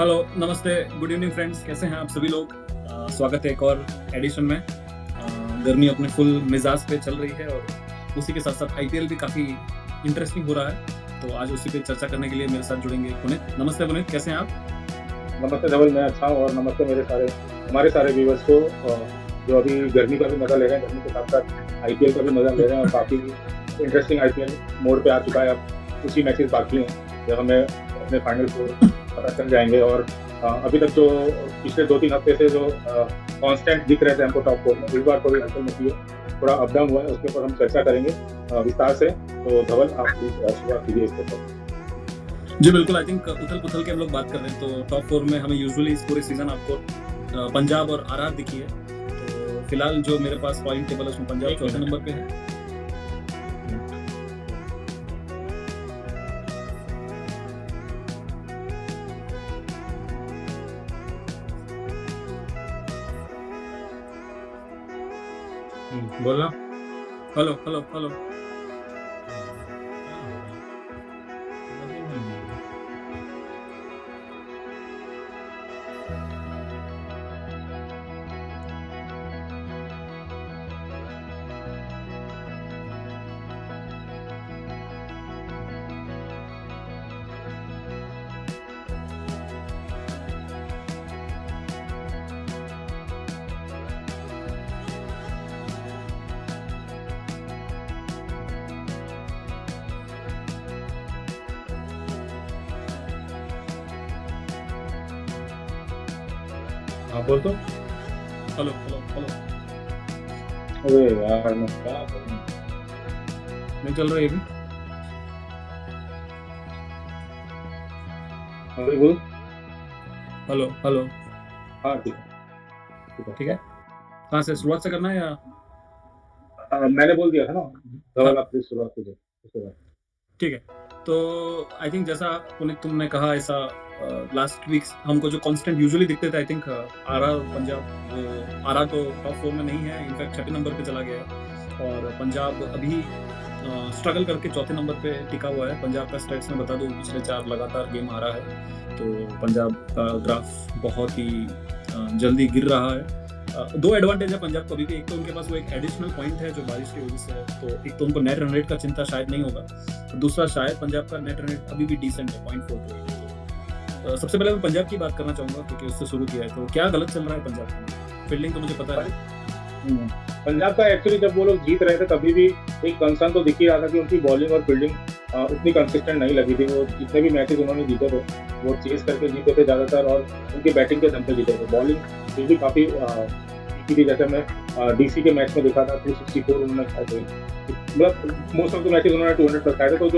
Hello, नमस्ते, good evening friends, कैसे हैं आप सभी लोग? स्वागत है एक और एडिशन में। गर्मी अपने फुल मिजाज पे चल रही है और उसी के साथ-साथ आईपीएल भी काफ़ी इंटरेस्टिंग हो रहा है। तो आज उसी पे चर्चा करने के लिए मेरे साथ जुड़ेंगे पुनीत। नमस्ते पुनीत, कैसे हैं आप? नमस्ते धवल, मैं अच्छा हूँ और नमस्ते हमारे सारे व्यूअर्स को जो अभी गर्मी का भी मज़ा ले रहे हैं, गर्मी के साथ-साथ आईपीएल का भी मज़ा ले रहे हैं और काफ़ी इंटरेस्टिंग आईपीएल मोड पे आ चुका है। अब कुछ ही मैचेस बाकी हैं, जब हमें अपने फाइनल फोर पता चल जाएँगे और अभी तक जो पिछले 2-3 हफ्ते से जो कांस्टेंट दिख रहे थे हमको टॉप फोर में, इस बार थोड़ी हलचल मची है, थोड़ा अप डाउन हुआ है, उसके ऊपर हम चर्चा करेंगे विस्तार से। तो धवल, आप प्लीज़ शुरुआत कीजिए इसके ऊपर। जी बिल्कुल, आई थिंक उथल-पुथल की हम लोग बात कर रहे हैं तो टॉप 4 में हमें यूजुअली इस पूरे सीज़न आपको पंजाब और आरआर दिखी है। तो फिलहाल जो मेरे पास पॉइंट टेबल है उसमें पंजाब चौथे नंबर पे है। बोलना। Hello, hello, hello. हाँ, बोल तो। Hello, hello, hello. अरे यार, मैं क्या करूँ? नहीं चल रहा है ये भी? अभी बोल। Hello, hello. हाँ, ठीक है, ठीक है। ठीक है? कहाँ से शुरुआत से करना है या? मैंने बोल दिया था ना, हाँ, धवल आप प्लीज़ शुरुआत कीजिए, उसके बाद। ठीक है। तो आई थिंक जैसा पुनीत तुमने कहा ऐसा लास्ट वीक्स हमको जो कांस्टेंट यूजुअली दिखते थे आई थिंक आरआर और पंजाब, वो आरआर तो टॉप 4 में नहीं है, इनफैक्ट छठे नंबर पे चला गया है और पंजाब अभी स्ट्रगल करके चौथे नंबर पे टिका हुआ है। पंजाब का स्टैट्स में बता दूं, पिछले 4 लगातार गेम हारा है, तो पंजाब का ग्राफ बहुत ही जल्दी गिर रहा है। दो एडवांटेज है पंजाब को अभी भी, एक तो उनके पास वो एक एडिशनल पॉइंट है जो बारिश की वजह से है, तो एक तो उनको नेट रन रेट का चिंता शायद नहीं होगा, दूसरा शायद पंजाब का नेट रन रेट अभी भी डिसेंट है 0.42। सबसे पहले मैं पंजाब की बात करना चाहूंगा क्योंकि उससे शुरू किया है। तो क्या गलत चल रहा है पंजाब में? फील्डिंग तो मुझे पता है। हम्म, पंजाब का एक्चुअली जब वो लोग जीत रहे थे तभी भी एक कंसर्न तो दिख ही रहा था कि उनकी बॉलिंग और फील्डिंग उतनी कंसिस्टेंट नहीं लगी थी। वो जितने भी मैचेस उन्होंने जीते थे वो चेस करके जीते थे ज़्यादातर और उनकी बैटिंग के दम पे जीते थे। बॉलिंग फिर भी काफ़ी थी, जैसे मैं डीसी के मैच में देखा था 264 उन्होंने खाए थे, मतलब मोस्ट ऑफ द मैचेस उन्होंने 200 प्लस खाए थे। तो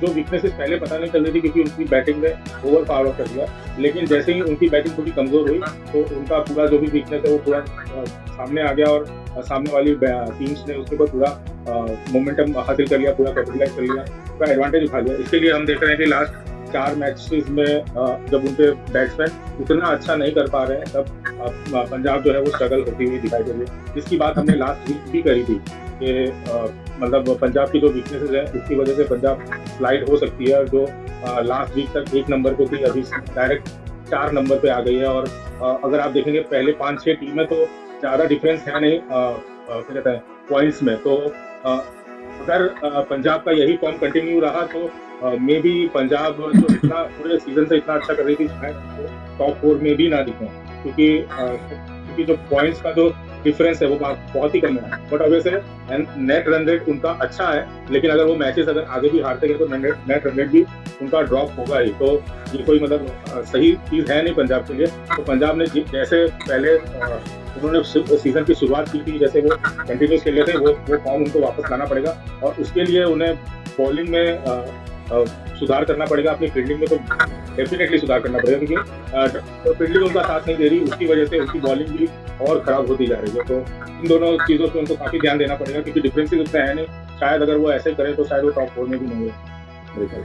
जो वीकनेसेस पहले पता नहीं चल रही थी क्योंकि उनकी बैटिंग ने ओवर पावर कर दिया, लेकिन जैसे ही उनकी बैटिंग थोड़ी कमजोर हुई तो उनका पूरा जो भी वीकनेस है वो पूरा सामने आ गया और सामने वाली टीम्स ने उसके ऊपर पूरा मोमेंटम हासिल कर लिया, पूरा कैपिटलाइज कर लिया, पूरा एडवांटेज उठा लिया। इसके लिए हम देख रहे हैं कि लास्ट 4 मैचेस में जब उनके बैट्समैन उतना अच्छा नहीं कर पा रहे हैं तब पंजाब जो है वो स्ट्रगल होती हुई दिखाई दे रही है, जिसकी बात हमने लास्ट वीक भी करी थी कि मतलब पंजाब की जो वीकनेसेस है उसकी वजह से पंजाब स्लाइड हो सकती है, और जो लास्ट वीक तक 1 नंबर पे थी अभी डायरेक्ट 4 नंबर पे आ गई है। और अगर आप देखेंगे पहले 5-6 टीमें तो ज़्यादा डिफरेंस है नहीं क्या कहते हैं पॉइंट्स में। तो अगर पंजाब का यही फॉर्म कंटिन्यू रहा तो मे बी पंजाब जो इतना पूरे सीजन से इतना अच्छा कर रही थी शायद हमको टॉप 4 में भी ना दिखे, क्योंकि जो पॉइंट्स का जो डिफरेंस है वो बहुत ही कम है। But obviously net run rate उनका अच्छा है, लेकिन अगर वो मैचेस अगर आगे भी हारते गए तो नेट रन रेट भी उनका ड्रॉप होगा ही। तो ये कोई मतलब सही चीज़ है नहीं पंजाब के लिए। तो पंजाब ने जैसे पहले उन्होंने सीजन की शुरुआत की थी, जैसे वो कंटिन्यूस खेल रहे थे, वो फॉर्म उनको वापस लाना पड़ेगा और उसके लिए उन्हें बॉलिंग में सुधार करना पड़ेगा, अपनी फील्डिंग में तो डेफिनेटली सुधार करना पड़ेगा, क्योंकि फील्डिंग उनका साथ नहीं दे रही, उसकी वजह से उनकी बॉलिंग भी और खराब होती जा रही है। तो इन दोनों चीज़ों पे उनको काफ़ी ध्यान देना पड़ेगा, क्योंकि डिफरेंसेस उतना है नहीं। शायद अगर वो ऐसे करें तो शायद वो टॉप 4 में भी नहीं है।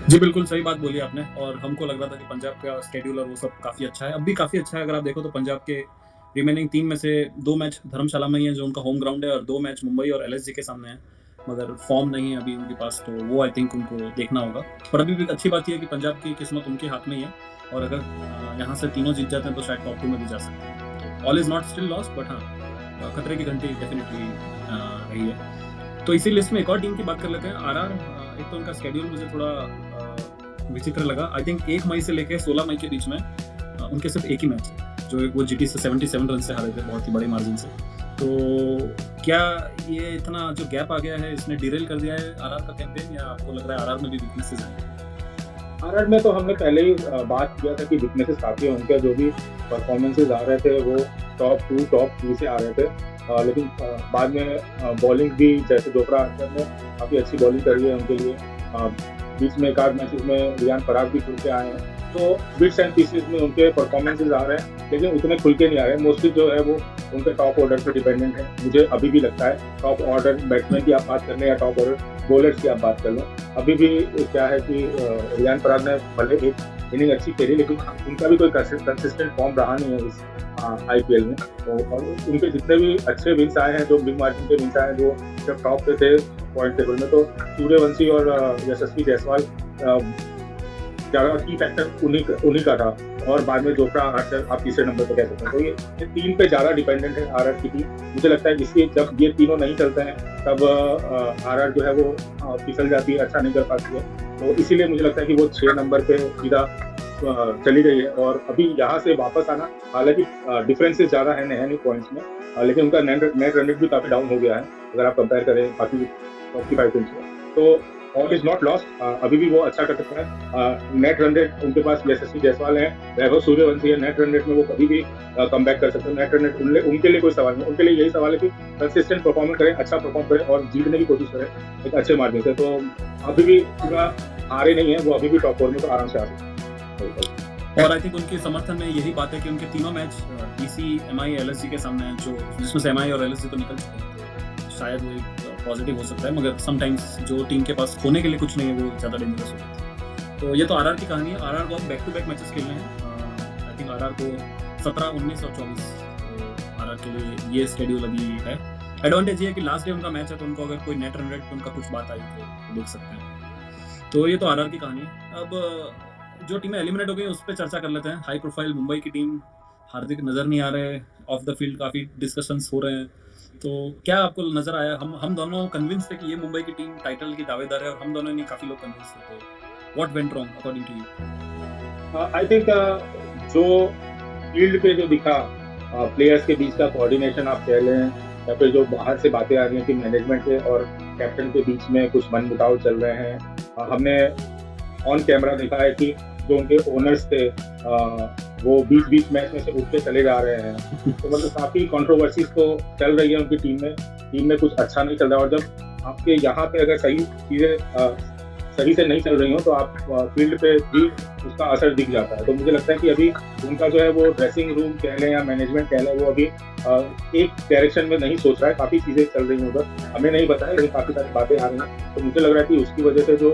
जी बिल्कुल सही बात बोली आपने, और हमको लग रहा था कि पंजाब का स्केड्यूल और वो सब काफ़ी अच्छा है, अब भी काफ़ी अच्छा है। अगर आप देखो तो पंजाब के रिमेनिंग 3 में से 2 मैच धर्मशाला में ही है जो उनका होम ग्राउंड है, और 2 मैच मुंबई और एलएसजी के सामने है। मगर फॉर्म नहीं है अभी उनके पास, तो वो आई थिंक उनको देखना होगा। पर अभी भी अच्छी बात ये है कि पंजाब की किस्मत उनके हाथ में ही है, और अगर यहाँ से तीनों जीत जाते हैं तो शायद टॉप 2 में भी जा सकते हैं। तो all is not still lost, but हाँ, खतरे की घंटी डेफिनिटली रही है। तो इसी लिस्ट में एक और टीम की बात कर लेते हैं, आरआर। एक तो उनका शेड्यूल मुझे थोड़ा विचित्र लगा। आई थिंक 1 मई से लेकर 16 मई के बीच में उनके सिर्फ एक ही मैच है, जो वो जीटी से 77 रन से हारे थे, बहुत ही बड़े मार्जिन से। तो क्या ये इतना जो गैप आ गया है, इसने डिरेल कर दिया है आरआर का कैंपेन, या आपको लग रहा है आरआर में भी वीकनेसेस हैं? आरआर में तो हमने पहले ही बात किया था कि वीकनेसेस काफ़ी है उनके, जो भी परफॉर्मेंसेज आ रहे थे वो टॉप 2 टॉप 3 से आ रहे थे। लेकिन बाद में बॉलिंग भी, जैसे जोफ्रा आर्चर ने काफ़ी अच्छी बॉलिंग करी है उनके लिए। बीच में एक आध मैचेस में रियान पराग भी खुल के आए हैं, तो बिट्स एंड पीसेस में उनके परफॉर्मेंसेज आ रहे हैं, लेकिन उतने खुल के नहीं आ रहे हैं। मोस्टली जो है वो उनके टॉप ऑर्डर पर डिपेंडेंट है। मुझे अभी भी लगता है टॉप ऑर्डर बैट्समैन की आप बात कर लें या टॉप ऑर्डर बॉलर्स की आप बात कर लें, अभी भी क्या है कि रियान पराग ने भले एक इनिंग अच्छी खेली, लेकिन उनका भी कोई कंसिस्टेंट फॉर्म रहा नहीं है इस आईपीएल में। तो और उनके जितने भी अच्छे विन्स आए हैं, जो बिग मार्जिन के विन्स आए हैं, जो जब टॉप पे थे पॉइंट टेबल में, तो सूर्यवंशी और यशस्वी जायसवाल ज़्यादा की फैक्टर उन्हीं का था, और बाद में जोफ्रा आर्चर आप तीसरे नंबर पर कह सकते हैं। तो ये 3 पे ज़्यादा डिपेंडेंट है आरआर की टीम। मुझे लगता है इसलिए जब ये तीनों नहीं चलते हैं तब आरआर जो है वो फिसल जाती है, अच्छा नहीं कर पाती है। तो इसीलिए मुझे लगता है कि वो 6 नंबर पे सीधा चली गई है। और अभी यहाँ से वापस आना, हालांकि डिफरेंसेस ज़्यादा है नहीं पॉइंट्स में, लेकिन उनका नेट रन रेट भी काफ़ी डाउन हो गया है अगर आप कंपेयर करें बाकी 45 टीम्स से। तो ऑल इज नॉट लॉस्ट, अभी भी वो अच्छा कर सकते हैं। नेट रन रेट उनके पास यशस्वी जायसवाल है, वैभव सूर्यवंशी है, नेट रन रेट में वो कभी भी कम बैक कर सकते हैं। नेट रन रेट उनके लिए कोई सवाल नहीं, उनके लिए यही सवाल है कि कंसिस्टेंट परफॉर्मेंस करें, अच्छा परफॉर्म करें और जीतने की कोशिश करें एक अच्छे मार्जिन से। तो अभी भी पूरा हारे नहीं है वो, अभी भी टॉप 4 में तो आराम से आ सकते हैं। और आई थिंक उनके समर्थन में यही बात है कि उनके तीनों मैच डीसी, एमआई, एलएसजी के सामने हैं, जो जिसमें से एमआई और एलएसजी तो निकल चुके हैं, तो शायद वो एक पॉजिटिव हो सकता है। मगर समटाइम्स जो टीम के पास खोने के लिए कुछ नहीं है, वो ज़्यादा डेंजरस हो जाता है। तो ये तो आरआर की कहानी है। आरआर को अब बैक टू बैक मैचेस खेलने हैं। आई थिंक आरआर को 17, 19 और 24 आरआर के लिए ये शेड्यूल अभी है। एडवांटेज ये है कि लास्ट डे उनका मैच है, तो उनको अगर कोई नेट रन रेट पे उनका कुछ बात आई तो देख सकते हैं। तो ये तो आरआर की कहानी है। अब जो टीमें एलिमिनेट हो गई उस पर चर्चा कर लेते हैं। हाई प्रोफाइल मुंबई की टीम, हार्दिक नज़र नहीं आ रहे, ऑफ द फील्ड काफ़ी डिस्कशंस हो रहे हैं। तो क्या आपको नज़र आया? हम दोनों कन्विंस थे कि ये मुंबई की टीम टाइटल की दावेदार है, और हम दोनों नहीं, काफ़ी लोग कन्विंस थे। तो what went wrong according to you? I think जो फील्ड पे जो दिखा, प्लेयर्स के बीच का कोऑर्डिनेशन आप कह लें, या फिर जो बाहर से बातें आ रही हैं कि मैनेजमेंट के और कैप्टन के बीच में कुछ मनमुटाव चल रहे हैं, हमने ऑन कैमरा देखा है कि जो उनके ओनर्स थे वो बीच मैच में से उठ के चले जा रहे हैं। तो मतलब काफ़ी कंट्रोवर्सीज तो चल रही है उनकी टीम में कुछ अच्छा नहीं चल रहा है। और जब आपके यहाँ पे अगर सही चीज़ें सही से नहीं चल रही हो, तो आप फील्ड पे भी उसका असर दिख जाता है। तो मुझे लगता है कि अभी उनका जो है वो ड्रेसिंग रूम कह लें या मैनेजमेंट कह लें, वो अभी एक डायरेक्शन में नहीं सोच रहा है। काफ़ी चीज़ें चल रही हैं उधर, हमें नहीं पता है, लेकिन काफ़ी सारी बातें आ रही हैं। तो मुझे लग रहा है कि उसकी वजह से जो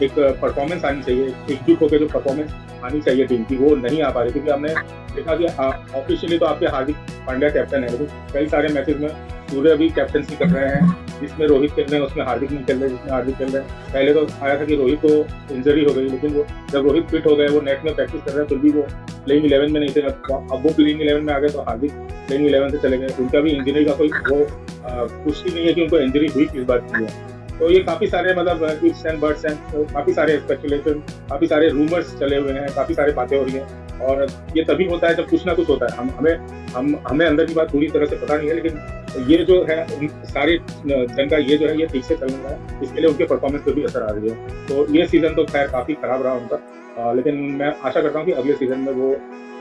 एक परफॉर्मेंस आनी चाहिए, एकजुट होकर जो परफॉर्मेंस आनी चाहिए टीम की, वो नहीं आ पा रही। क्योंकि हमने देखा कि ऑफिशियली तो आपके हार्दिक पांड्या कैप्टन है, लेकिन कई सारे मैचेस में सूर्य भी कैप्टनसी कर रहे हैं, जिसमें रोहित खेल रहे हैं उसमें हार्दिक नहीं खेल रहे, जिसमें हार्दिक खेल रहे हैं। पहले तो आया था कि रोहित को इंजरी हो गई, लेकिन वो जब रोहित फिट हो गए, वो नेट में प्रैक्टिस कर रहे हैं, फिर भी वो प्लेइंग 11 में नहीं थे। अब वो प्लेइंग 11 में आ गए, तो हार्दिक प्लेइंग 11 से चले गए। उनका भी इंजरी का कोई वो पुष्टि नहीं है कि उनको इंजरी हुई किस बात की है। तो ये काफ़ी सारे मतलब इफ्स एंड बट्स एंड काफ़ी सारे स्पेकुलेशन, काफ़ी सारे रूमर्स चले हुए हैं, काफ़ी सारे बातें हो रही हैं। और ये तभी होता है जब कुछ ना कुछ होता है। हमें अंदर की बात पूरी तरह से पता नहीं है, लेकिन ये जो है सारी जन का ये जो है ये ठीक से चल रहा है, इसके लिए उनके परफॉर्मेंस पे भी असर आ रही है। तो ये सीज़न तो खैर काफ़ी ख़राब रहा उनका, लेकिन मैं आशा करता हूँ कि अगले सीज़न में वो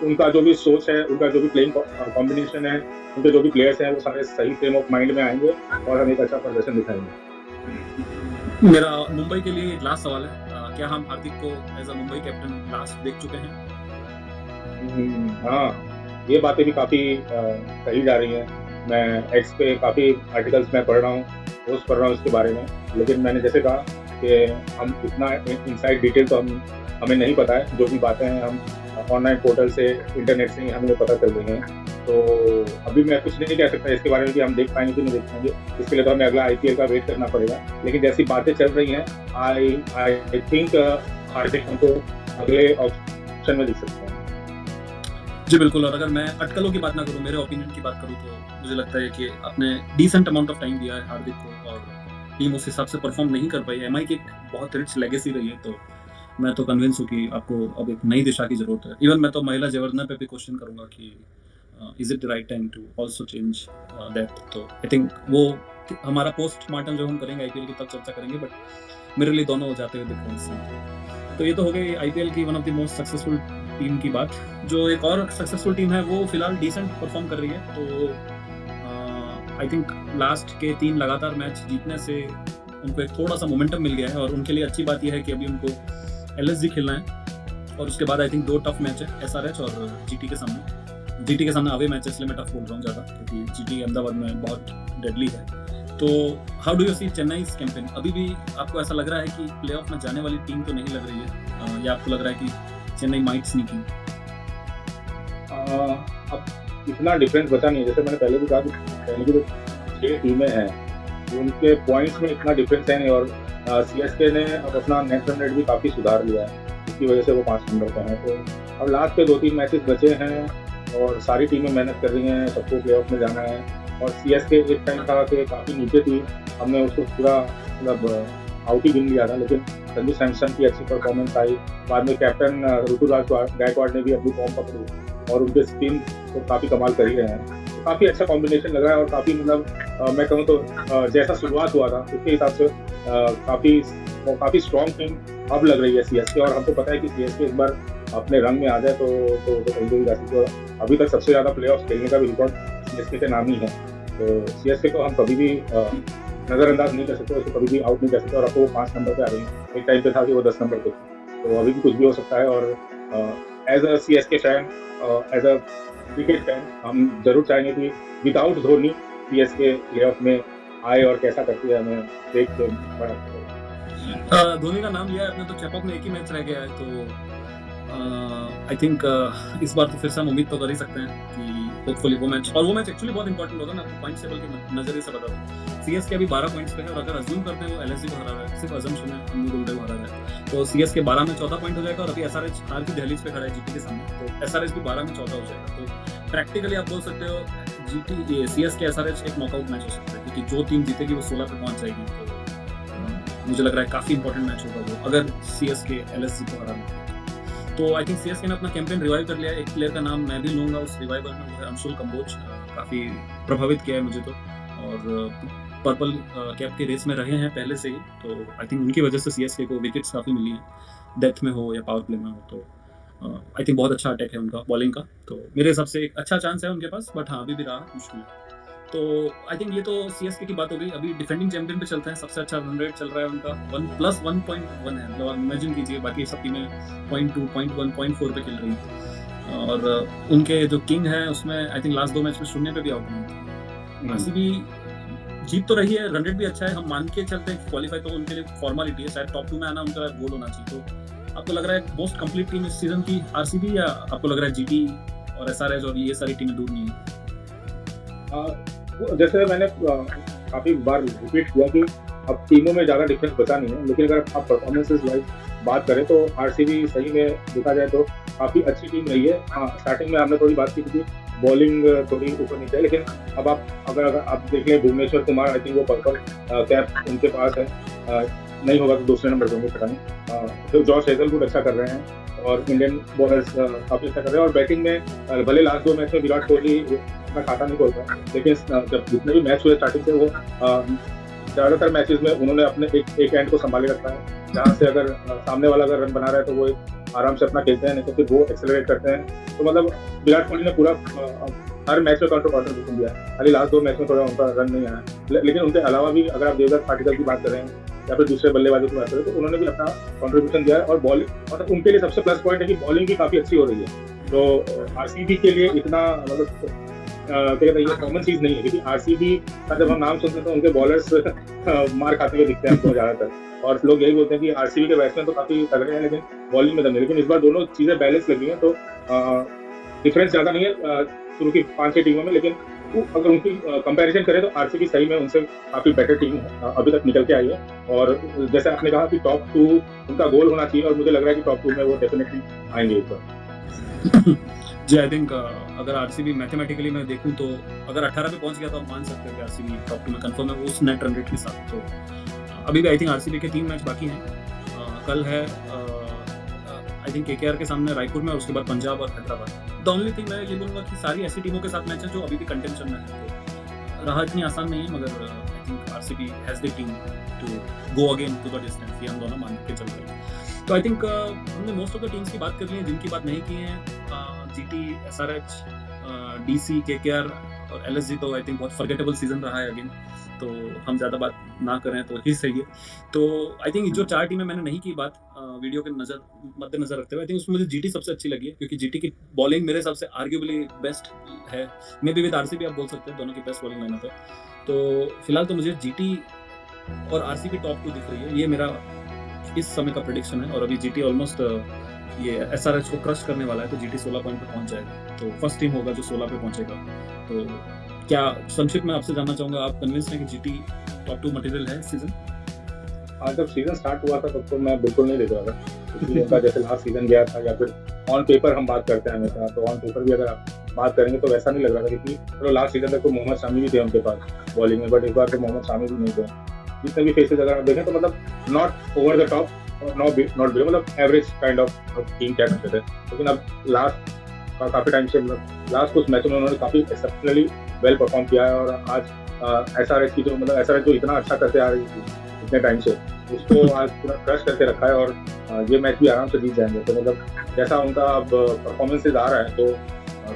उनका जो भी सोच है, उनका जो भी प्लेइंग कॉम्बिनेशन है, उनके जो भी प्लेयर्स हैं, वो सारे सही फ्रेम ऑफ माइंड में आएंगे और हम एक अच्छा प्रदर्शन दिखाएंगे। मेरा मुंबई के लिए एक लास्ट सवाल है, क्या हम हार्दिक को as a Mumbai captain last देख चुके हैं? हाँ, ये बातें भी काफ़ी कही जा रही हैं। मैं एक्स पे काफ़ी आर्टिकल्स मैं पढ़ रहा हूँ, पोस्ट पढ़ रहा हूँ इसके बारे में, लेकिन मैंने जैसे कहा कि हम इतना इनसाइड डिटेल तो हमें नहीं पता है। जो भी बातें हैं हम ऑनलाइन पोर्टल से, इंटरनेट से ही हमें पता चल रही हैं। तो अभी मैं कुछ नहीं कह सकता इसके बारे में कि हम देख पाएंगे कि नहीं देख पाएंगे, इसके लिए तो हमें अगला आईपीएल का वेट करना पड़ेगा। लेकिन जैसी बातें चल रही हैं, आई आई थिंक हार्दिक हमको अगले ऑप्शन में दिख सकते हैं। जी बिल्कुल, और अगर मैं अटकलों की बात ना करूँ, मेरे ओपिनियन की बात करूँ, तो मुझे लगता है कि आपने डिसेंट अमाउंट ऑफ टाइम दिया है हार्दिक को और टीम उस हिसाब से परफॉर्म नहीं कर पाई। एमआई की एक बहुत रिच लेगेसी रही है, तो मैं तो कन्विंस हूँ कि आपको अब एक नई दिशा की ज़रूरत है। इवन मैं तो महिला जयवर्धना पे भी क्वेश्चन करूँगा कि is it the right time to also change that. तो आई थिंक वो हमारा पोस्टमार्टम जो हम करेंगे आईपीएल की तब चर्चा करेंगे, बट मेरे लिए दोनों जाते हुए दिख रहे हैं। तो ये तो हो गई आईपीएल की one of the most successful team की बात। जो एक और सक्सेसफुल टीम है वो फिलहाल डिसेंट परफॉर्म कर रही है, तो आई थिंक लास्ट के 3 लगातार मैच जीतने से उनको एक थोड़ा सा मोमेंटम मिल गया है, और उनके लिए अच्छी बात यह है कि अभी उनको एलएसजी खेलना है, और उसके बाद आई थिंक 2 टफ मैच है, एसआरएच और जीटी के सामने। जीटी के सामने अवे मैच है, इसलिए मैं टफ बोल रहा हूँ ज़्यादा, क्योंकि जीटी अहमदाबाद में बहुत डेडली है। तो how do you see Chennai campaign? अभी भी आपको ऐसा लग रहा है कि प्लेऑफ में जाने वाली टीम तो नहीं लग रही है, या आपको लग रहा है कि चेन्नई माइट स्नीकिंग? अब इतना डिफरेंस बचा नहीं है। जैसे मैंने पहले भी कहा कि पहले की जो 6 टीमें हैं उनके पॉइंट्स में इतना डिफरेंस है नहीं, और सीएसके ने अब अपना नेट रन रेट भी काफ़ी सुधार लिया है, इसकी वजह से वो 5 नंबर पे हैं। तो अब लास्ट के 2-3 मैचेस बचे हैं और सारी टीमें मेहनत कर रही हैं, सबको प्लेऑफ में जाना है। और सीएसके एक टाइम था कि काफ़ी नीचे थी, हमने उसको पूरा मतलब आउट ही गिन लिया था, लेकिन संजू सैमसन की अच्छी परफॉर्मेंस आई। बाद में कैप्टन ऋतुराज गायकवाड़ ने भी अपनी फॉर्म पकड़ी और उनके स्पिन तो काफ़ी कमाल कर ही रहे हैं। तो काफ़ी अच्छा कॉम्बिनेशन लगा है, और काफ़ी मतलब मैं कहूँ तो जैसा शुरुआत हुआ था उसके हिसाब से काफ़ी स्ट्रॉन्ग टीम अब लग रही है सीएसके। और हमको पता है कि सीएसके एक बार अपने रंग में आ जाए तो कहीं भी जा सकती है। अभी तक सबसे ज़्यादा प्लेऑफ्स खेलने का भी रिकॉर्ड सीएसके के नाम ही है। तो सीएसके को हम कभी भी नज़रअंदाज नहीं कर सकते, उसको कभी भी आउट नहीं कर सकते। और अब वो 5 नंबर पे आ गई है, एक टाइम पे था कि वो 10 नंबर पे थी, तो अभी भी कुछ भी हो सकता है। और as a CSK fan, as a cricket fan, हम जरूर चाहेंगे कि विदाउट धोनी सीएसके प्लेऑफ में आए, और कैसा करती है हमें देख के बड़ा। धोनी का नाम लिया है आपने, तो चेपॉक में एक ही मैच रह गया है, तो आई थिंक इस बार तो फिर से हम उम्मीद तो कर ही सकते हैं कि होपफुली वो मैच एक्चुअली बहुत इंपॉर्टेंट होगा। मैं आपको पॉइंट टेबल के नजरिए से बता दूं, सीएसके अभी 12 पॉइंट्स पे है, और अगर अज्यूम करते हैं वो एलएसजी को हरा रहा है, सिर्फ अजम्पशन है, हम नहीं बोल रहे वो हरा रहा है, तो सीएसके 12 में 14 पॉइंट हो जाएगा, और अभी एसआरएच हार की दहलीज पे खड़ा है जीटी के सामने, तो एसआरएच भी 12 में 14 हो जाएगा। तो प्रैक्टिकली आप बोल सकते हो जीटी सीएसके एसआरएच एक नॉकआउट मैच हो सकता है, क्योंकि जो टीम जीतेगी वो 16 पे पहुंच जाएगी। तो मुझे लग रहा है काफी इंपॉर्टेंट मैच होगा वो, अगर सीएसके एलएसजी को हरा। तो आई थिंक सीएसके ने अपना कैंपेन रिवाइव कर लिया है। एक प्लेयर का नाम मैं भी लूंगा उस रिवाइवल में, वो है अंशुल कंबोज। काफ़ी प्रभावित किया है मुझे तो, और पर्पल कैप के रेस में रहे हैं पहले से ही, तो आई थिंक उनकी वजह से सीएसके को विकेट्स काफ़ी मिली हैं, डेथ में हो या पावर प्ले में हो। तो आई थिंक बहुत अच्छा अटैक है उनका बॉलिंग का, तो मेरे हिसाब से एक अच्छा चांस है उनके पास, बट हाँ अभी भी रहा मुश्किल है। तो आई थिंक ये तो सीएसके की बात हो गई। अभी डिफेंडिंग चैंपियन पे चलते हैं। सबसे अच्छा रन रेट चल रहा है उनका 1+1.1 है, मतलब आप इमेजिन कीजिए बाकी सब टीमें 0.2, 0.1, 0.4 पे खेल रही हैं, और उनके जो किंग है उसमें आई थिंक लास्ट 2 मैच में 0 पे भी आउट हुए। आरसीबी जीत तो रही है, रन रेट भी अच्छा है, हम मान के चलते हैं क्वालिफाई तो उनके लिए फॉर्मेलिटी है, शायद टॉप 2 में आना उनका गोल होना चाहिए। तो आपको लग रहा है मोस्ट कंप्लीट टीम इस सीजन की आरसीबी, या आपको लग रहा है जीटी और एसआरएच और ये सारी टीमें दूर नहीं है? जैसे मैंने काफ़ी बार रिपीट किया कि अब टीमों में ज़्यादा डिफरेंस बचा नहीं है, लेकिन अगर आप परफॉर्मेंसेस वाइज बात करें तो आरसीबी सही में देखा जाए तो काफ़ी अच्छी टीम रही है। हाँ, स्टार्टिंग में हमने थोड़ी बात की थी बॉलिंग थोड़ी ऊपर नीचे है, लेकिन अब अगर आप देख लें भुवनेश्वर कुमार, आई थिंक वो पर्पल कैप उनके पास है, नहीं होगा तो दूसरे नंबर पर होंगे, पता नहीं। तो जॉश हेजलवुड अच्छा कर रहे हैं, और इंडियन बॉलर्स काफ़ी अच्छा कर रहे हैं। और बैटिंग में भले लास्ट 2 मैच में विराट कोहली अपना खाता नहीं खोलता, लेकिन जब जितने भी मैच हुए स्टार्टिंग से वो ज़्यादातर मैचेस में उन्होंने अपने एक एंड को संभाले रखा है, जहाँ से अगर सामने वाला अगर रन बना रहा है तो वो आराम से अपना खेलते हैं, नहीं तो फिर वो एक्सेलरेट करते हैं। तो मतलब विराट कोहली ने पूरा हर मैच में कॉन्ट्रीब्यूशन दिया, खाली लास्ट 2 मैच में थोड़ा उनका रन नहीं आया, लेकिन उनके अलावा भी अगर आप देवदत्त पाटिल की बात करें या फिर दूसरे बल्लेबाजों की बात करें तो उन्होंने भी अपना कॉन्ट्रीब्यूशन दिया है। और बॉलिंग मतलब उनके लिए सबसे प्लस पॉइंट है कि बॉलिंग भी काफ़ी अच्छी हो रही है, तो आरसीबी के लिए इतना मतलब क्या कहते हैं कॉमन चीज़ नहीं है, क्योंकि आरसीबी का जब हम नाम सुनते हैं तो उनके बॉलर्स मार खाते हुए दिखते हैं हमको ज़्यादातर, और लोग यही बोलते हैं कि आरसीबी के बैट्समैन तो काफ़ी तगड़े हैं लेकिन बॉलिंग में दम नहीं। लेकिन इस बार दोनों चीज़ें बैलेंस लगी हैं, तो डिफरेंस ज़्यादा नहीं है। शुरू की 5-6 टीमों में, लेकिन अगर उनकी कंपैरिजन करें तो आरसीबी सही में उनसे काफ़ी बेटर टीम अभी तक निकल के आई है। और जैसे आपने कहा कि टॉप 2 उनका गोल होना चाहिए, और मुझे लग रहा है कि टॉप 2 में वो डेफिनिटली आएँगे इस बार। जी, आई थिंक अगर आरसीबी मैथमेटिकली मैं देखूं तो अगर 18 पे पहुंच गया तो आप मान सकते हो कि आरसीबी टॉप 2 में कंफर्म है उस नेट रन रेट के साथ। तो अभी भी आई थिंक आरसीबी के 3 मैच बाकी हैं। कल है आई थिंक केकेआर के सामने रायपुर में, और उसके बाद पंजाब और हैदराबाद। द ओनली थिंग मैं ये बोलूँगा कि सारी ऐसी टीमों के साथ मैच है जो अभी भी कंटेंशन में है, तो राह इतनी आसान नहीं है, मगर I think RCB has the team to go again to the distance, ये हम दोनों मान के चल रहे हैं। तो आई थिंक हमने मोस्ट ऑफ द टीम्स की बात कर ली है। जिनकी बात नहीं की है, जीटी, एसआरएच, डीसी, केकेआर और एलएसजी, तो आई थिंक बहुत फॉरगेटेबल सीजन रहा है अगेन, तो हम ज़्यादा बात ना करें तो ही सही है। तो आई थिंक जो 4 टीमें मैंने नहीं की बात वीडियो के मद्देनजर रखते हुए, आई थिंक उसमें मुझे जीटी सबसे अच्छी लगी है, क्योंकि जीटी की बॉलिंग मेरे हिसाब से आर्ग्यूबली बेस्ट है। मे बी विद आरसीबी आप बोल सकते हैं दोनों की बेस्ट बॉलिंग लाइनअप है। तो फिलहाल तो मुझे जीटी और आरसीबी टॉप 2 दिख रही है, ये मेरा इस समय का प्रेडिक्शन है। और अभी जीटी ऑलमोस्ट ये एसआरएच को क्रश करने वाला है, तो जीटी 16 पॉइंट पे पहुंच जाएगा, तो फर्स्ट टीम होगा जो 16 पे पहुंचेगा। तो क्या संक्षिप्त में आपसे जानना चाहूंगा, आप कन्विंस हैं कि जीटी टॉप 2 मटेरियल है इस सीजन? आज जब सीजन स्टार्ट हुआ था तब तो मैं बिल्कुल नहीं देख रहा था, क्योंकि उनका जैसे लास्ट सीजन गया था, या फिर ऑन पेपर हम बात करते हैं हमेशा, तो ऑन पेपर भी अगर आप बात करेंगे तो वैसा नहीं लग रहा था, क्योंकि चलो लास्ट सीजन तक तो मोहम्मद शामी भी थे उनके पास बॉलिंग में, बट इस बार तो मोहम्मद शामी भी नहीं थे। जितने भी फेसेस अगर आप देखें तो मतलब नॉट ओवर द टॉप और नॉट बिलो, मतलब एवरेज काइंड ऑफ टीम कह सकते थे। लेकिन अब लास्ट का काफ़ी टाइम से, मतलब लास्ट कुछ मैचों में उन्होंने काफ़ी एक्सेप्शनली वेल परफॉर्म किया है। और आज एसआरएच की जो, मतलब एसआरएच जो इतना अच्छा करते आ रही थी इतने टाइम से, उसको आज पूरा क्रश करके रखा है, और ये मैच भी आराम से जीत जाएंगे। तो मतलब जैसा उनका अब परफॉर्मेंसेज आ रहा है, तो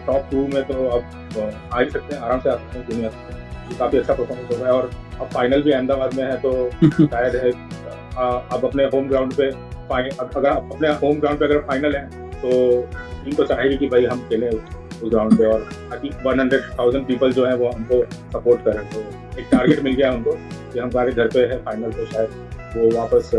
टॉप 2 में तो अब आ ही सकते हैं, आराम से आ सकते हैं, क्यों नहीं आ सकते हैं। काफ़ी अच्छा परफॉर्मेंस हो रहा है, और अब फाइनल भी अहमदाबाद में है, तो शायद है अब अपने होम ग्राउंड पे अगर अपने होम ग्राउंड पे अगर फाइनल है तो टीम तो चाहेगी कि भाई हम खेलें उस ग्राउंड पे, और ताकि 100,000 पीपल जो है वो हमको सपोर्ट करें। तो एक टारगेट मिल गया उनको कि हमारे घर पे है फाइनल, तो शायद वो वापस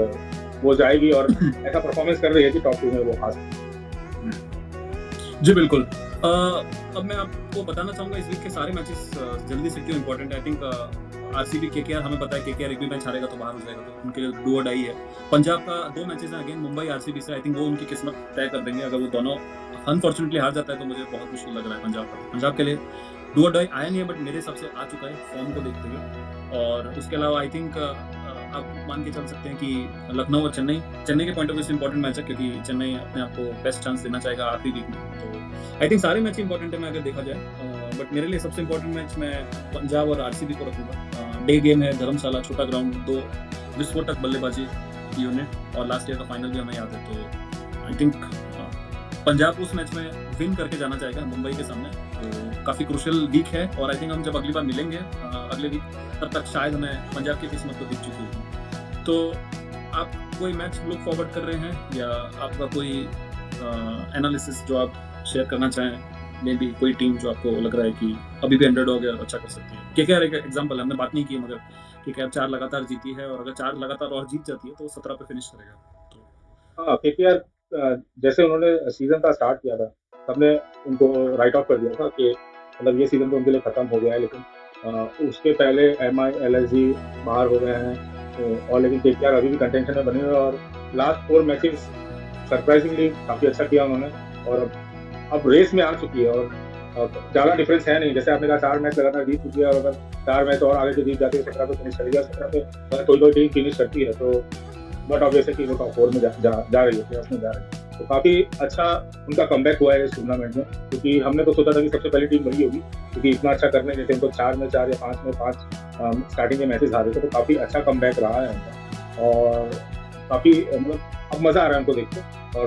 वो जाएगी, और ऐसा परफॉर्मेंस कर रही है कि टॉप 2 में वो आ सकती है। जी बिल्कुल। अब मैं आपको बताना चाहूँगा इस वीक के सारे मैचेस जल्दी से क्यों इम्पोर्टेंट है। आई थिंक आरसीबी केकेआर, हमें पता है केकेआर एक भी मैच हारेगा तो बाहर हो जाएगा, तो उनके लिए डू और डाई है। पंजाब का 2 मैचेस हैं अगेन मुंबई आरसीबी से, आई थिंक वो उनकी किस्मत तय कर देंगे। अगर वो दोनों अनफॉर्चुनेटली हार जाता है तो मुझे बहुत मुश्किल लग रहा है पंजाब के लिए। डू और डाई आया नहीं है, बट मेरे हिसाब से आ चुका है फॉर्म को देखते हुए। और उसके अलावा आई थिंक आप मान के चल सकते हैं कि लखनऊ और चेन्नई के पॉइंट ऑफ व्यू से इंपॉर्टेंट मैच है, क्योंकि चेन्नई अपने आप को बेस्ट चांस देना चाहेगा आखिरी वीक में। तो आई थिंक सारे मैच इंपॉर्टेंट है मैं अगर देखा जाए, बट मेरे लिए सबसे इंपॉर्टेंट मैच मैं पंजाब और आरसीबी को रखूंगा। डे गेम है, धर्मशाला, छोटा ग्राउंड, 2 विस्फोटक बल्लेबाजी यूनिट, और लास्ट ईयर का फाइनल भी हमें याद है। तो आई थिंक पंजाब उस मैच में विन करके जाना चाहेगा मुंबई के सामने, तो काफ़ी क्रूशियल वीक है। और आई थिंक हम जब अगली बार मिलेंगे अगले वीक, तब तक शायद हमें पंजाब की किस्मत को दिख चुकी होगी। तो आप कोई मैच लुक फॉरवर्ड कर रहे हैं, या आपका कोई एनालिसिस जो आप शेयर करना चाहें, मे बी कोई टीम जो आपको लग रहा है कि अभी भी अंडरडॉग है और अच्छा कर सकती है? केकेआर एक एग्जांपल है, हमने बात नहीं की मगर केकेआर 4 लगातार जीती है, और अगर 4 लगातार और जीत जाती है तो 17 पे फिनिश करेगा। तो हाँ, केकेआर जैसे उन्होंने सीजन का स्टार्ट किया था, सबने उनको राइट ऑफ कर दिया था कि मतलब ये सीजन तो उनके लिए खत्म हो गया है, लेकिन उसके पहले एमआई, एलएसजी बाहर हो गए हैं, तो और लेकिन केकेआर अभी भी कंटेंशन में बने हुए हैं, और लास्ट 4 मैचेस सरप्राइजिंगली काफ़ी अच्छा किया उन्होंने, और अब रेस में आ चुकी है। और ज़्यादा डिफरेंस है नहीं, जैसे आपने कहा 4 मैच लगातार जीत चुकी है, और अगर 4 मैच और आगे से जीत जाती है 17 पे फिनिश करेगी, 17 पे अगर कोई टीम फिनिश करती है तो बट ऑब्वियस है कि वो टॉप 4 में जा रही है, प्लेऑफ में जा रही है। तो काफ़ी अच्छा उनका कमबैक हुआ है इस टूर्नामेंट में, क्योंकि हमने तो सोचा था कि सबसे पहली टीम वही होगी, क्योंकि इतना अच्छा करने जैसे उनको 4 में 4 या 5 में 5 स्टार्टिंग के मैचेस हारे थे, तो काफ़ी अच्छा कमबैक रहा है उनका, और काफ़ी मतलब अब मज़ा आ रहा है उनको देख के, और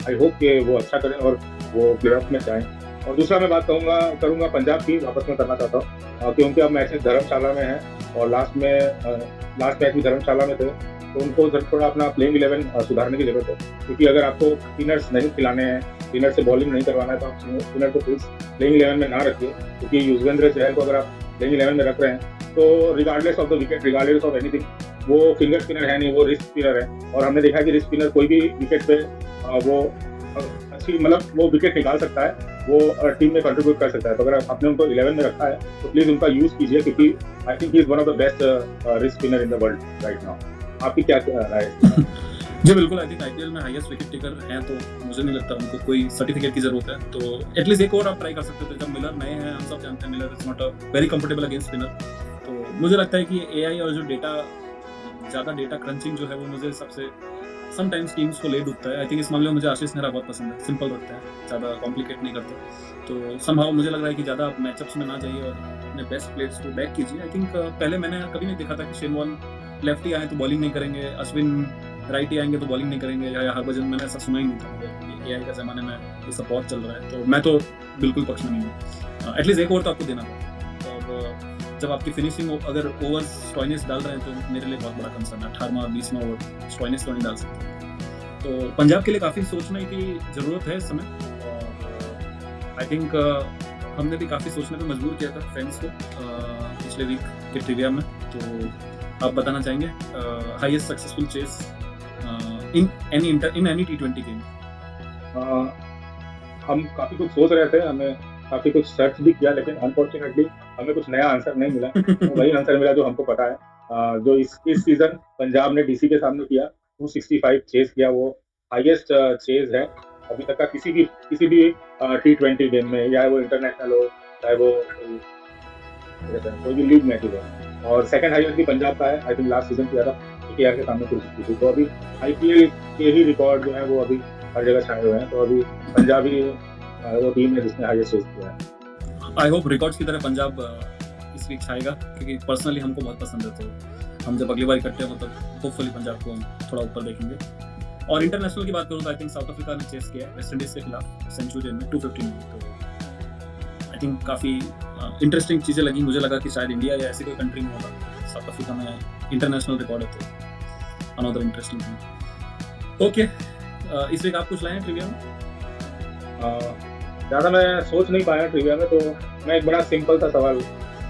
आई होप कि वो अच्छा करें और वो प्लेऑफ में जाएँ। और दूसरा मैं बात करूँगा पंजाब की, वापस मैं करना चाहता हूँ, क्योंकि अब मैचेस धर्मशाला में हैं, और लास्ट मैच भी धर्मशाला में थे, तो उनको थोड़ा अपना प्लेइंग 11 सुधारने की ज़रूरत है, क्योंकि अगर आपको स्पिनर्स नहीं खिलाने हैं, स्पिनर से बॉलिंग नहीं करवाना है, तो आप स्पिनर को प्लीज़ प्लेइंग 11 में ना रखिए, क्योंकि युजवेंद्र चहल को अगर आप प्लेइंग 11 में रख रहे हैं तो regardless of the wicket, regardless of anything, वो फिंगर स्पिनर है नहीं, वो रिस्ट स्पिनर है, और हमने देखा कि रिस्ट स्पिनर कोई भी विकेट पे वो अच्छी मतलब वो विकेट निकाल सकता है, वो टीम में कंट्रीब्यूट कर सकता है। तो अगर आपने उनको 11 में रखा है तो प्लीज उनका यूज कीजिए, क्योंकि I think he is one of the best wrist spinner in the world right now. आपकी क्या राय है? जी बिल्कुल, आई थिंक आईपीएल में हाईएस्ट विकेट टेकर हैं, तो मुझे नहीं लगता उनको कोई सर्टिफिकेट की जरूरत है। तो एटलीस्ट एक और आप ट्राई कर सकते थे। जब मिलर नए हैं, हम सब जानते हैं Miller is not a very comfortable against spinner. तो मुझे लगता है कि एआई और जो ज़्यादा डेटा क्रंचिंग जो है वो मुझे सबसे समटाइम्स टीम्स को ले डूबता है। आई थिंक इस मामले में मुझे आशीष नेहरा बहुत पसंद है। सिंपल रखते हैं, ज़्यादा कॉम्प्लिकेट नहीं करते। तो समहाउ मुझे लग रहा है कि ज़्यादा आप मैचअप्स में ना जाइए और अपने बेस्ट प्लेयर्स को बैक कीजिए। आई थिंक पहले मैंने कभी नहीं देखा था कि शेन वॉर्न लेफ्टी आए तो बॉलिंग नहीं करेंगे, अश्विन राइटी आएंगे तो बॉलिंग नहीं करेंगे, या हरभजन, मैंने ऐसा सुना ही नहीं था। एआई का ज़माने में ये सब बहुत चल रहा है, तो मैं तो बिल्कुल पक्ष में नहीं हूँ। एटलीस्ट एक ओवर तो आपको देना था। और जब आपकी फिनिशिंग अगर ओवर स्टॉइनिस डाल रहे हैं तो मेरे लिए बहुत बड़ा कंसर्न है। 18वां 20वां ओवर स्टॉइनिस तो नहीं डाल सकते। तो पंजाब के लिए काफ़ी सोचने की ज़रूरत है इस समय। और आई थिंक हमने भी काफ़ी सोचने पर मजबूर किया था फैंस को पिछले वीक के ट्रिविया में। तो आप बताना चाहेंगे highest successful chase in any T20 game? हम काफ़ी कुछ सोच रहे थे, हमें काफ़ी कुछ सर्च भी किया, लेकिन अनफॉर्चुनेटली हमें कुछ नया आंसर नहीं मिला। तो वही आंसर मिला जो हमको पता है। जो इस सीज़न पंजाब ने डीसी के सामने किया, 265 चेज़ किया, वो हाईएस्ट चेज़ है अभी तक का किसी भी T20 गेम में, या वो इंटरनेशनल हो, चाहे वो कोई भी लीग मैच हो। और सेकंड हाईएस्ट भी पंजाब का है। आई थिंक लास्ट सीज़न किया था केकेआर के सामने 260 थी। तो अभी आईपीएल के ही रिकॉर्ड जो है वो अभी हर जगह छाए हुए हैं। तो अभी पंजाब ही वो टीम है जिसने हाईएस्ट चेज़ किया है। आई होप रिकॉर्ड्स की तरह पंजाब इस वीक छाएगा, क्योंकि पर्सनली हमको बहुत पसंद है। तो हम जब अगली बार इकट्ठे हों तब होपफुली पंजाब को हम थोड़ा ऊपर देखेंगे। और इंटरनेशनल की बात करूँ तो आई थिंक साउथ अफ्रीका ने चेस किया है वेस्ट इंडीज़ के खिलाफ सेंचुरियन में 215 में। तो आई थिंक काफ़ी इंटरेस्टिंग चीज़ें लगी। मुझे लगा कि शायद इंडिया या ऐसी कोई कंट्री में होगा। साउथ अफ्रीका में इंटरनेशनल रिकॉर्ड है, तो अनदर इंटरेस्टिंग थिंग। ओके, इस वीक आप कुछ लाए हैं ट्रिविया में? ज़्यादा मैं सोच नहीं पाया ट्रिविया में, तो मैं एक बड़ा सिंपल सा सवाल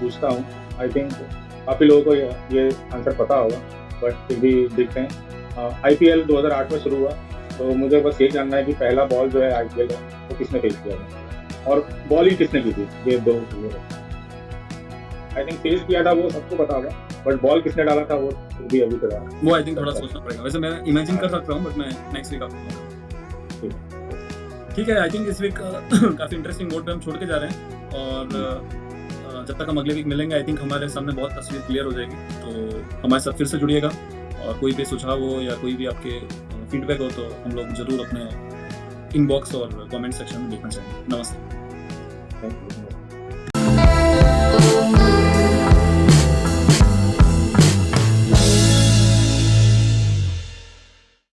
पूछता हूँ। आई थिंक काफ़ी लोगों को ये आंसर पता होगा, बट फिर भी देखते हैं। आईपीएल 2008 में शुरू हुआ, तो मुझे बस ये जानना है कि पहला बॉल जो है आईपीएल का वो किसने फेस किया था, और बॉलिंग किसने की थी। ये दो आई थिंक फेस किया था वो सबको पता होगा, बट बॉल किसने डाला था वो भी अभी तक वो आई थिंक थोड़ा सोचना पड़ेगा। वैसे मैं इमेजिन कर सकता हूँ, बट मैं नेक्स्ट वीक आपको। ठीक है, आई थिंक इस वीक काफ़ी इंटरेस्टिंग मोड पे हम छोड़ के जा रहे हैं। और जब तक हम अगले वीक मिलेंगे आई थिंक हमारे सामने बहुत तस्वीर क्लियर हो जाएगी। तो हमारे साथ फिर से जुड़िएगा, और कोई भी सुझाव हो या कोई भी आपके फीडबैक हो तो हम लोग जरूर अपने इनबॉक्स और कमेंट सेक्शन में देखना चाहेंगे। नमस्ते। Thank you.